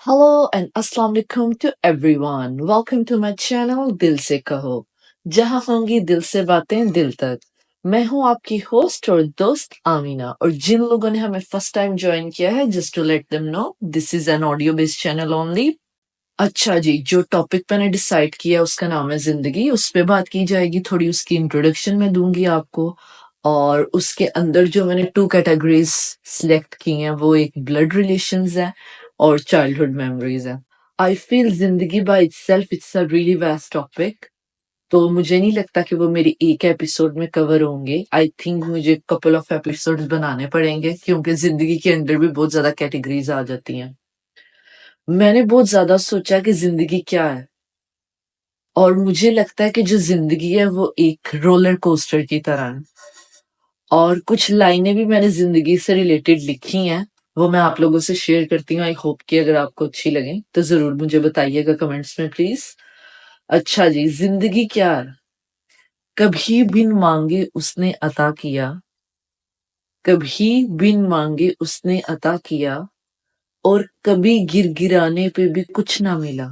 Hello and अस्सलाम वालेकुम to everyone. Welcome to my channel Dil Se कहो, जहां होंगी दिल से बातें दिल तक। मैं हूं आपकी होस्ट और दोस्त आमीना, और जिन लोगों ने हमें फर्स्ट टाइम ज्वाइन किया है, just to let them know this is an audio based channel only. अच्छा जी, जो टॉपिक मैंने डिसाइड किया उसका नाम है जिंदगी। उस पे बात की जाएगी, थोड़ी उसकी इंट्रोडक्शन मैं दूंगी आपको। और उसके अंदर जो मैंने टू कैटेगरीज सिलेक्ट की हैं, वो एक ब्लड रिलेशंस है और चाइल्डहुड मेमोरीज है। आई फील जिंदगी by itself it's a really vast topic, तो मुझे नहीं लगता कि वो मेरी एक एपिसोड में कवर होंगे। आई थिंक मुझे कपल ऑफ एपिसोड्स बनाने पड़ेंगे, क्योंकि जिंदगी के अंदर भी बहुत ज्यादा कैटेगरीज आ जाती हैं। मैंने बहुत ज्यादा सोचा कि जिंदगी क्या है, और मुझे लगता है कि जो जिंदगी है वो एक रोलर कोस्टर की तरह है। और कुछ लाइनें भी मैंने जिंदगी से रिलेटेड लिखी हैं, वो मैं आप लोगों से शेयर करती हूँ। आई होप कि अगर आपको अच्छी लगे तो जरूर मुझे बताइएगा कमेंट्स में प्लीज। अच्छा जी, जिंदगी क्या है? कभी बिन मांगे उसने अता किया, कभी बिन मांगे उसने अता किया, और कभी गिरगिराने पे भी कुछ ना मिला।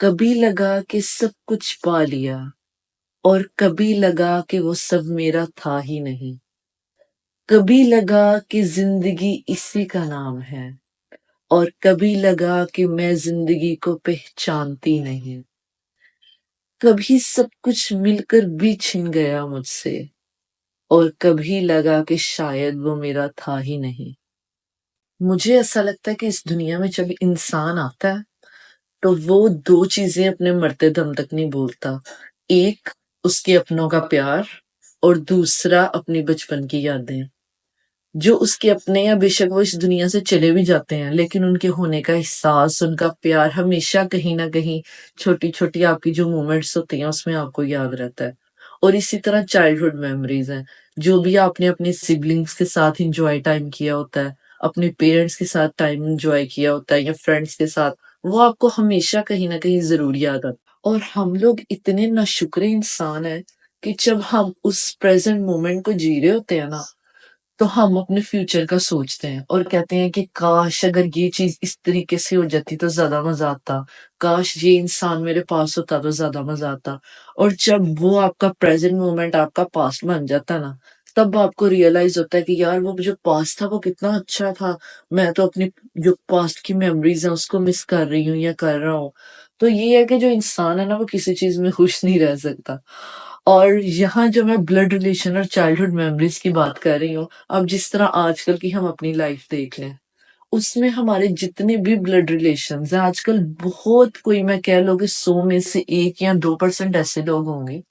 कभी लगा कि सब कुछ पा लिया, और कभी लगा कि वो सब मेरा था ही नहीं। कभी लगा कि जिंदगी इसी का नाम है, और कभी लगा कि मैं जिंदगी को पहचानती नहीं। कभी सब कुछ मिलकर भी छिन गया मुझसे, और कभी लगा कि शायद वो मेरा था ही नहीं। मुझे ऐसा लगता है कि इस दुनिया में जब इंसान आता है, तो वो दो चीजें अपने मरते दम तक नहीं भूलता। एक, उसके अपनों का प्यार, और दूसरा अपनी बचपन की यादें। जो उसके अपने या बेशक वो इस दुनिया से चले भी जाते हैं, लेकिन उनके होने का एहसास, उनका प्यार हमेशा कहीं ना कहीं छोटी छोटी आपकी जो मोमेंट्स होती हैं उसमें आपको याद रहता है। और इसी तरह चाइल्डहुड मेमोरीज हैं, जो भी आपने अपने सिबलिंग्स के साथ इंजॉय टाइम किया होता है, अपने पेरेंट्स के साथ टाइम इंजॉय किया होता है, या फ्रेंड्स के साथ, वो आपको हमेशा कहीं ना कहीं जरूर याद आता है। और हम लोग इतने नाशुक्रे इंसान हैं कि जब हम उस प्रेजेंट मोमेंट को जी रहे होते हैं ना, तो हम अपने फ्यूचर का सोचते हैं और कहते हैं कि काश अगर ये चीज इस तरीके से हो जाती तो ज्यादा मजा आता, काश ये इंसान मेरे पास होता तो ज्यादा मजा आता। और जब वो आपका प्रेजेंट मोमेंट आपका पास्ट बन जाता ना, तब आपको रियलाइज होता है कि यार वो जो पास्ट था वो कितना अच्छा था। मैं तो अपनी जो पास्ट की मेमोरीज है उसको मिस कर रही हूँ या कर रहा हूँ। तो ये है कि जो इंसान है ना, वो किसी चीज में खुश नहीं रह सकता। और यहाँ जो मैं ब्लड रिलेशन और चाइल्डहुड मेमोरीज की बात कर रही हूँ, अब जिस तरह आजकल की हम अपनी लाइफ देख लें, उसमें हमारे जितने भी ब्लड रिलेशंस हैं आजकल, बहुत कोई, मैं कह लो कि 100 में से 1 या 2% ऐसे लोग होंगे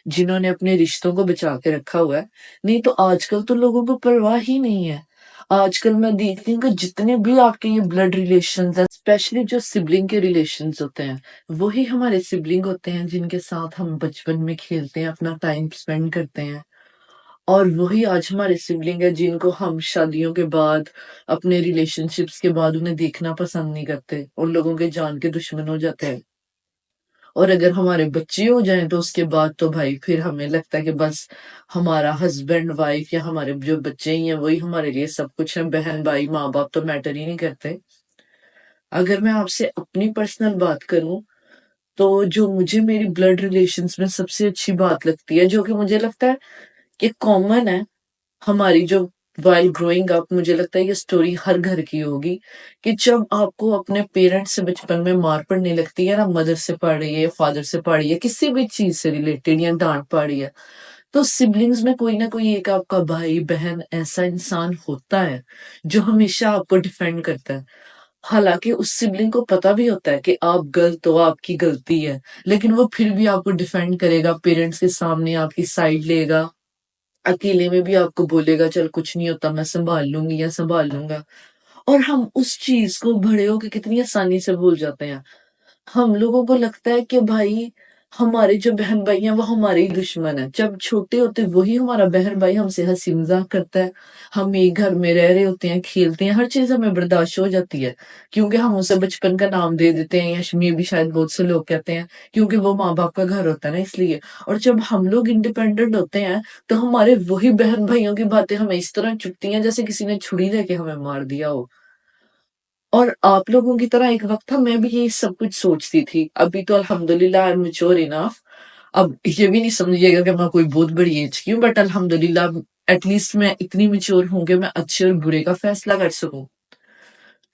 जिन्होंने अपने रिश्तों को बचा के रखा हुआ है। नहीं तो आजकल तो लोगों को परवाह ही नहीं है। आजकल मैं देखती हूँ कि जितने भी आपके ये ब्लड रिलेशंस हैं, स्पेशली जो सिबलिंग के रिलेशंस होते हैं, वही हमारे सिबलिंग होते हैं जिनके साथ हम बचपन में खेलते हैं, अपना टाइम स्पेंड करते हैं। और वही आज हमारे सिबलिंग है जिनको हम शादियों के बाद, अपने रिलेशनशिप्स के बाद उन्हें देखना पसंद नहीं करते, उन लोगों के जान के दुश्मन हो जाते हैं। और अगर हमारे बच्चे हो जाएं तो उसके बाद तो भाई फिर हमें लगता है कि बस हमारा हस्बैंड वाइफ या हमारे जो बच्चे ही हैं वही हमारे लिए सब कुछ है, बहन भाई माँ बाप तो मैटर ही नहीं करते। अगर मैं आपसे अपनी पर्सनल बात करूं, तो जो मुझे मेरी ब्लड रिलेशंस में सबसे अच्छी बात लगती है, जो कि मुझे लगता है कि कॉमन है हमारी, जो वाइल ग्रोइंग अप, मुझे लगता है ये स्टोरी हर घर की होगी, कि जब आपको अपने पेरेंट्स से बचपन में मार पड़ने लगती है ना, मदर से पड़ रही है या फादर से पड़ रही है, किसी भी चीज से रिलेटेड, या डांट पड़ रही है, तो सिबलिंग्स में कोई ना कोई एक आपका भाई बहन ऐसा इंसान होता है जो हमेशा आपको डिफेंड करता है। हालांकि उस सिबलिंग को पता भी होता है कि आप गलत हो, आपकी गलती है, लेकिन वो फिर भी आपको डिफेंड करेगा, पेरेंट्स के सामने आपकी साइड लेगा, अकेले में भी आपको बोलेगा चल कुछ नहीं होता, मैं संभाल लूंगी या संभाल लूंगा। और हम उस चीज को बड़े होके कितनी आसानी से भूल जाते हैं। हम लोगों को लगता है कि भाई हमारे जो बहन भाई हैं वो हमारे ही दुश्मन है। जब छोटे होते वही हमारा बहन भाई हमसे हंसी मजाक करता है, हम एक घर में रह रहे होते हैं, खेलते हैं, हर चीज हमें बर्दाश्त हो जाती है, क्योंकि हम उसे बचपन का नाम दे देते हैं, या मे भी शायद बहुत से लोग कहते हैं क्योंकि वो माँ बाप का घर होता है ना, इसलिए। और जब हम लोग इंडिपेंडेंट होते हैं, तो हमारे वही बहन भाइयों की बातें हमें इस तरह चुभती हैं जैसे किसी ने छुरी लेके हमें मार दिया हो। और आप लोगों की तरह एक वक़्त था मैं भी यही सब कुछ सोचती थी। अभी तो अल्हम्दुलिल्लाह आई एम मैच्योर इनफ। अब ये भी नहीं समझिएगा कि मैं कोई बहुत बड़ी एज की हूँ, बट अल्हम्दुलिल्लाह एटलीस्ट मैं इतनी मैच्योर हूँ कि मैं अच्छे और बुरे का फैसला कर सकूँ।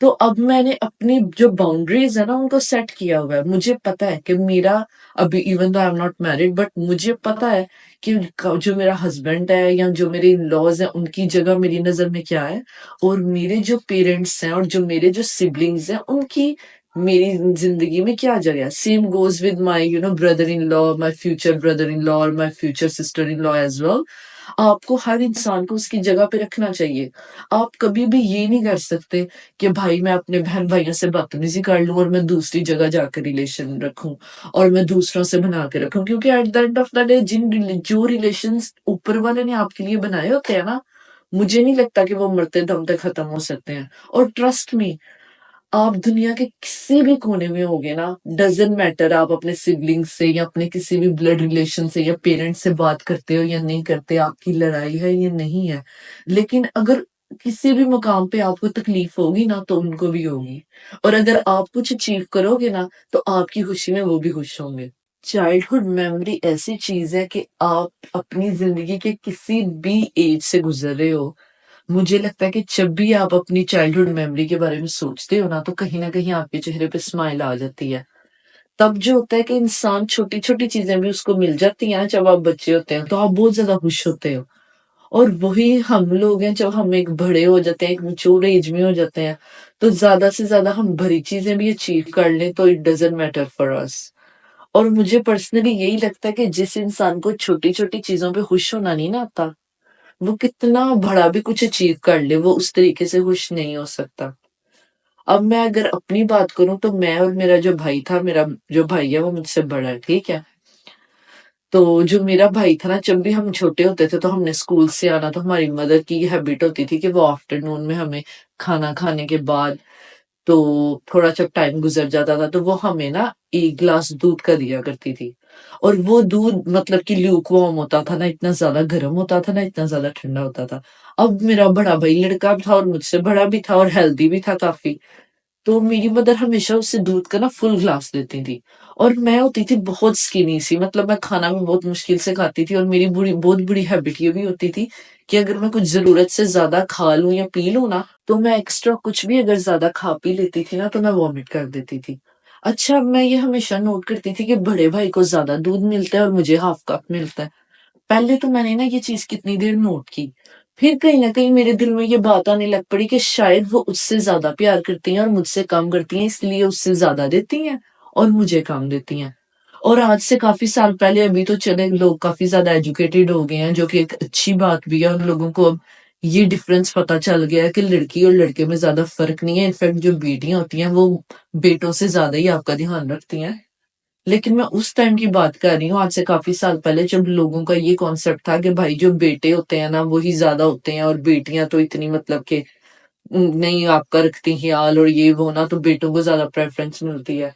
तो अब मैंने अपनी जो बाउंड्रीज़ है ना उनको सेट किया हुआ है। मुझे पता है कि मेरा अभी even though I am not married, but मुझे पता है कि जो मेरा हस्बैंड है या जो मेरे इन-लॉज़ हैं उनकी जगह मेरी नज़र में क्या है, और मेरे जो पेरेंट्स हैं और जो मेरे जो सिबलिंग्स हैं उनकी मेरी ज़िंदगी में क्या जगह है। Same goes with my brother in law, my future brother in law और my future sister in law as well. आपको हर इंसान को उसकी जगह पे रखना चाहिए। आप कभी भी ये नहीं कर सकते कि भाई मैं अपने बहन-भाइयों से बदतमीज़ी कर लूँ और मैं दूसरी जगह जाकर रिलेशन रखूँ और मैं दूसरों से बना के रखूँ, क्योंकि at the end of the day जो रिलेशंस ऊपर वाले ने आपके लिए बनाए होते हैं ना, मुझे नहीं लगता कि वो मरते दम तक खत्म हो सकते हैं। और ट्रस्ट मी, आप दुनिया के किसी भी कोने में होगे ना, डज़न्ट मैटर आप अपने सिबलिंग्स से या अपने किसी भी ब्लड रिलेशन से या पेरेंट्स से बात करते हो या नहीं करते, आपकी लड़ाई है या नहीं है। लेकिन अगर किसी भी मुकाम पे आपको तकलीफ होगी ना, तो उनको भी होगी। और अगर आप कुछ अचीव करोगे ना, तो आपकी खुशी में वो भी खुश होंगे। चाइल्डहुड मेमोरी ऐसी चीज़ है कि आप अपनी ज़िंदगी के किसी भी एज से गुज़र रहे हो, मुझे लगता है कि जब भी आप अपनी चाइल्डहुड मेमोरी के बारे में सोचते हो ना, तो कहीं न कहीं आपके चेहरे पे स्माइल आ जाती है। तब जो होता है कि इंसान छोटी-छोटी चीज़ें भी उसको मिल जाती हैं ना जब आप बच्चे होते हैं, तो आप बहुत ज़्यादा खुश होते हो। और वही हम लोग हैं जब हम एक बड़े हो जाते हैं, एक मैच्योर एज में हो जाते हैं, तो ज़्यादा से ज़्यादा हम बड़ी चीज़ें भी अचीव कर लें तो it doesn't matter for us. और मुझे पर्सनली यही लगता है कि जिस इंसान को छोटी-छोटी चीज़ों पे खुश होना नहीं ना आता, वो कितना बड़ा भी कुछ अचीव कर ले, वो उस तरीके से खुश नहीं हो सकता। अब मैं अगर अपनी बात करूँ तो मैं और मेरा जो भाई था, मेरा जो भाई है वो मुझसे बड़ा है, ठीक है? तो जो मेरा भाई था ना, जब भी हम छोटे होते थे तो हमने स्कूल से आना, तो हमारी मदर की ये हैबिट होती थी कि वो आफ्टरनून में हमें खाना खाने के बाद, तो थोड़ा जब टाइम गुज़र जाता था तो वो हमें ना 1 ग्लास दूध का दिया करती थी। और वो दूध मतलब कि ल्यूक वार्म होता था, ना इतना ज़्यादा गर्म होता था, ना इतना ज़्यादा ठंडा होता था। अब मेरा बड़ा भाई लड़का भी था और मुझसे बड़ा भी था और हेल्दी भी था काफ़ी। तो मेरी मदर हमेशा उसे दूध का ना फुल ग्लास देती थी। और मैं होती थी बहुत स्किनी सी, मतलब मैं खाना भी बहुत मुश्किल से खाती थी, और मेरी बहुत बुरी हैबिट ये भी होती थी कि अगर मैं कुछ ज़रूरत से ज़्यादा खा लूँ या पी लूँ ना, तो मैं एक्स्ट्रा कुछ भी अगर ज़्यादा खा पी लेती थी ना, तो मैं वॉमिट कर देती थी। अच्छा, मैं ये हमेशा नोट करती थी कि बड़े भाई को ज़्यादा दूध मिलता है और मुझे हाफ कप मिलता है। पहले तो मैंने ना ये चीज़ कितनी देर नोट की। फिर कहीं न कहीं मेरे दिल में ये बात आने लग पड़ी कि शायद वो उससे ज़्यादा प्यार करती हैं और मुझसे कम करती हैं, इसलिए उससे ज़्यादा देती हैं और मुझे कम देती हैं। और आज से काफ़ी साल पहले, अभी तो चले लोग काफ़ी ज़्यादा एजुकेटेड हो गए हैं, जो कि एक अच्छी बात भी है। उन लोगों को अब ये डिफ़रेंस पता चल गया है कि लड़की और लड़के में ज़्यादा फ़र्क नहीं है। इनफैक्ट जो बेटियाँ होती हैं, वो बेटों से ज़्यादा ही आपका ध्यान रखती हैं। लेकिन मैं उस टाइम की बात कर रही हूँ, आज से काफ़ी साल पहले, जब लोगों का ये कॉन्सेप्ट था कि भाई जो बेटे होते हैं ना, वही ज़्यादा होते हैं और बेटियाँ तो इतनी मतलब कि नहीं आपका रखती ख़्याल और ये वो ना, तो बेटों को ज़्यादा प्रेफ़रेंस मिलती है।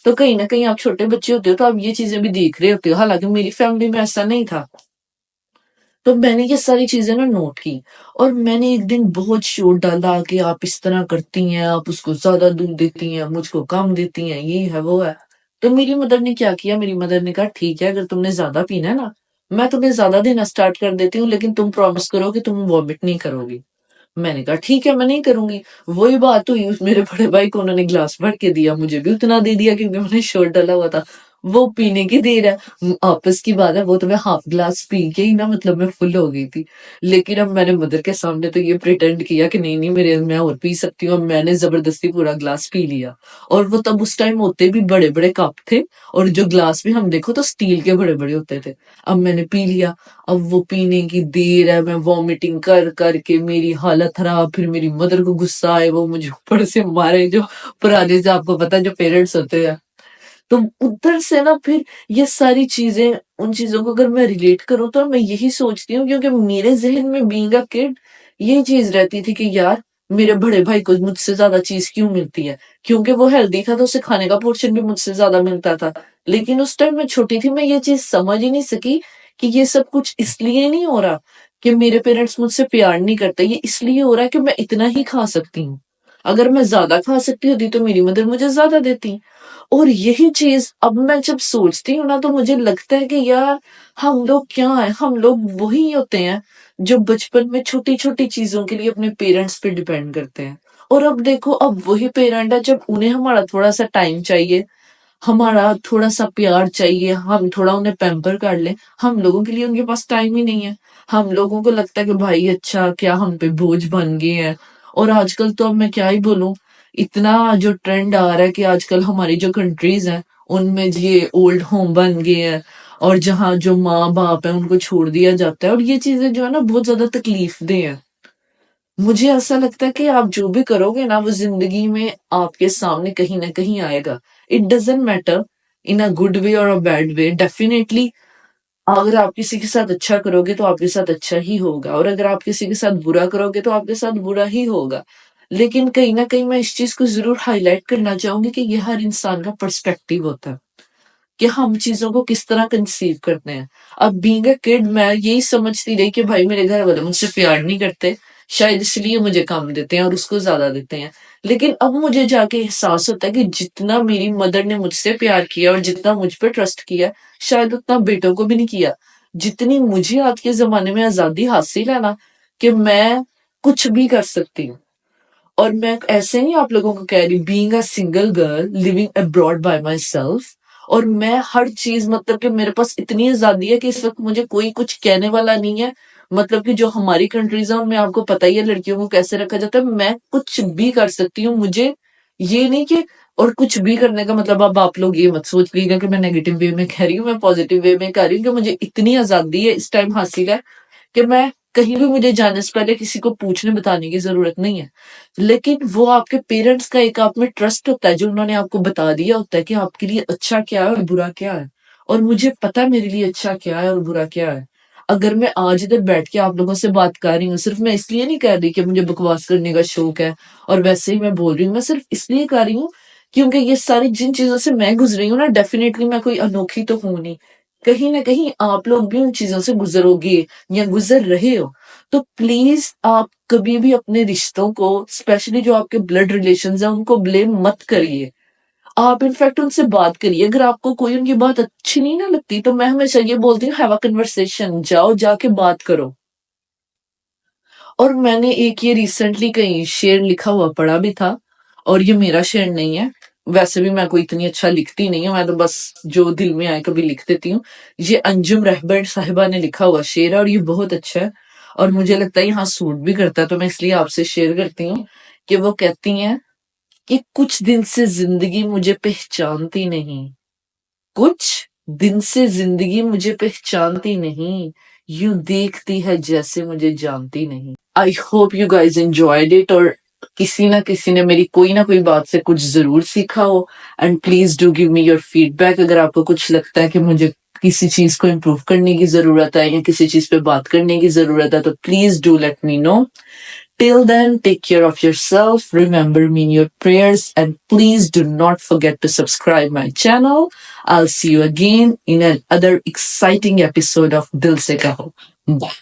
तो कहीं न कहीं आप छोटे बच्चे होते हो तो आप ये चीज़ें भी देख रहे होते हो, हालाँकि मेरी फ़ैमिली में ऐसा नहीं था। तो मैंने ये सारी चीज़ें ना नोट की, और मैंने एक दिन बहुत शोर डाला कि आप इस तरह करती हैं, आप उसको ज़्यादा दूध देती हैं, मुझको कम देती हैं, ये है, वो है। तो मेरी मदर ने क्या किया, मेरी मदर ने कहा ठीक है, अगर तुमने ज़्यादा पीना है ना, मैं तुम्हें ज़्यादा देना स्टार्ट कर देती हूँ, लेकिन तुम प्रॉमिस करो कि तुम वॉमिट नहीं करोगी। मैंने कहा ठीक है, मैं नहीं करूँगी। वही बात हुई, उस मेरे बड़े भाई को उन्होंने ग्लास भर के दिया, मुझे भी उतना दे दिया क्योंकि मैंने शॉट डाला हुआ था। वो पीने की देर है, आपस की बात है, वो तो मैं हाफ ग्लास पी के ही ना मतलब मैं फुल हो गई थी। लेकिन अब मैंने मदर के सामने तो ये प्रिटेंड किया कि नहीं, नहीं मेरे मैं और पी सकती हूँ, अब मैंने ज़बरदस्ती पूरा ग्लास पी लिया। और वो तब उस टाइम होते भी बड़े-बड़े कप थे, और जो ग्लास भी हम देखो तो स्टील के बड़े-बड़े होते थे। अब मैंने पी लिया। अब वो पीने की देर है, मैं वॉमिटिंग कर के मेरी हालत खराब, फिर मेरी मदर को गुस्सा आए, वो मुझे ऊपर से मारे, जो पुराने जो आपको पता है जो पेरेंट्स होते हैं। तो उधर से ना फिर ये सारी चीज़ें, उन चीज़ों को अगर मैं रिलेट करूँ तो मैं यही सोचती हूँ, क्योंकि मेरे ज़हन में बीइंग अ किड ये चीज़ रहती थी कि यार मेरे बड़े भाई को मुझसे ज़्यादा चीज़ क्यों मिलती है? क्योंकि वो हेल्दी था तो उसे खाने का पोर्शन भी मुझसे ज़्यादा मिलता था। लेकिन उस टाइम मैं छोटी थी, मैं ये चीज़ समझ ही नहीं सकी कि ये सब कुछ इसलिए नहीं हो रहा कि मेरे पेरेंट्स मुझसे प्यार नहीं करते, ये इसलिए हो रहा है कि मैं इतना ही खा सकती हूँ। अगर मैं ज़्यादा खा सकती होती तो मेरी मदर मुझे ज़्यादा देती। और यही चीज़ अब मैं जब सोचती हूँ ना तो मुझे लगता है कि यार हम लोग क्या हैं? हम लोग वही होते हैं जो बचपन में छोटी-छोटी चीज़ों के लिए अपने पेरेंट्स पे डिपेंड करते हैं। और अब देखो अब वही पेरेंट है जब उन्हें हमारा थोड़ा-सा टाइम चाहिए, हमारा थोड़ा-सा प्यार चाहिए, हम थोड़ा उन्हें पैम्पर कर लें, हम लोगों के लिए उनके पास टाइम ही नहीं है। हम लोगों को लगता है कि भाई अच्छा क्या हम पे बोझ बन गए हैं। और आजकल तो अब मैं क्या ही बोलूँ, इतना जो ट्रेंड आ रहा है कि आजकल हमारी जो कंट्रीज़ हैं, उनमें ये ओल्ड होम बन गए हैं और जहाँ जो माँ-बाप हैं उनको छोड़ दिया जाता है और ये चीज़ें जो है ना बहुत ज़्यादा तकलीफ़देह हैं। मुझे ऐसा लगता है कि आप जो भी करोगे ना वो ज़िंदगी में आपके सामने कहीं न कहीं आएगा। It doesn't matter in a good way और अ बैड वे डेफिनिटली अगर आप किसी के साथ अच्छा करोगे तो आपके साथ अच्छा ही होगा और अगर आप किसी के साथ बुरा करोगे तो आपके साथ बुरा ही होगा। लेकिन कहीं न कहीं मैं इस चीज़ को ज़रूर हाइलाइट करना चाहूँगी कि ये हर इंसान का पर्सपेक्टिव होता है। कि हम चीज़ों को किस तरह कंसीव करते हैं। अब बीइंग अ किड मैं यही समझती रही कि भाई मेरे घर वाले मुझसे प्यार नहीं करते, शायद इसलिए मुझे कम देते हैं और उसको ज़्यादा देते हैं। लेकिन अब मुझे जाके एहसास होता है कि जितना मेरी मदर ने मुझसे प्यार किया और जितना मुझ पे ट्रस्ट किया, शायद उतना बेटों को भी नहीं किया। जितनी मुझे आज के ज़माने में आज़ादी हासिल है ना, कि मैं कुछ भी कर सकती हूँ। और मैं ऐसे नहीं आप लोगों को कह रही being a single girl living abroad bye my self और मैं हर चीज मतलब कि मेरे पास इतनी आजादी है कि इस वक्त मुझे कोई कुछ कहने वाला नहीं है। मतलब कि जो हमारी कंट्रीज है उनमें आपको पता ही है लड़कियों को कैसे रखा जाता है। मैं कुछ भी कर सकती हूँ। मुझे ये नहीं कि और कुछ भी करने का मतलब अब आप लोग ये मत सोच लीजिएगा कि मैं नेगेटिव वे में कह रही हूँ, मैं पॉजिटिव वे में कह रही हूँ कि मुझे इतनी आजादी है इस टाइम हासिल है कि मैं कहीं भी मुझे जाने से पहले किसी को पूछने बताने की ज़रूरत नहीं है। लेकिन वो आपके पेरेंट्स का एक आप में ट्रस्ट होता है जो उन्होंने आपको बता दिया होता है कि आपके लिए अच्छा क्या है और बुरा क्या है। और मुझे पता है मेरे लिए अच्छा क्या है और बुरा क्या है। अगर मैं आज इधर बैठ के आप लोगों से बात कर रही हूँ, सिर्फ मैं इसलिए नहीं कर रही कि मुझे बकवास करने का शौक है और वैसे ही मैं बोल रही हूँ। मैं सिर्फ इसलिए कर रही हूँ क्योंकि ये सारी जिन चीज़ों से मैं गुज़री हूँ ना डेफ़िनेटली मैं कोई अनोखी तो हूँ नहीं। कहीं न कहीं आप लोग भी उन चीज़ों से गुज़रोगे या गुज़र रहे हो। तो प्लीज आप कभी भी अपने रिश्तों को स्पेशली जो आपके ब्लड रिलेशंस हैं उनको ब्लेम मत करिए। आप इनफैक्ट उनसे बात करिए। अगर आपको कोई उनकी बात अच्छी नहीं ना लगती तो मैं हमेशा ये बोलती हूँ हैव अ कन्वर्सेशन, जाओ जाके बात करो। और मैंने एक ये रिसेंटली कहीं शेर लिखा हुआ पढ़ा भी था और ये मेरा शेर नहीं है। वैसे भी मैं कोई इतनी अच्छा लिखती नहीं हूँ, मैं तो बस जो दिल में आए कभी लिख देती हूँ। ये अंजुम रहबर साहिबा ने लिखा हुआ शेर है और ये बहुत अच्छा है और मुझे लगता है यहाँ सूट भी करता है तो मैं इसलिए आपसे शेयर करती हूँ कि वो कहती हैं कि कुछ दिन से जिंदगी मुझे पहचानती नहीं, कुछ दिन से जिंदगी मुझे पहचानती नहीं, यूं देखती है जैसे मुझे जानती नहीं। I hope you guys enjoyed it और किसी ना किसी ने मेरी कोई ना कोई बात से कुछ जरूर सीखा हो। And please do give me your feedback अगर आपको कुछ लगता है कि मुझे किसी चीज को इम्प्रूव करने की जरूरत है या किसी चीज पे बात करने की जरूरत है तो please do let me know. Till then, take care of yourself, remember me in your prayers, and please do not forget to subscribe my channel. I'll see you again in another exciting episode of Dil Se Kaho. Bye.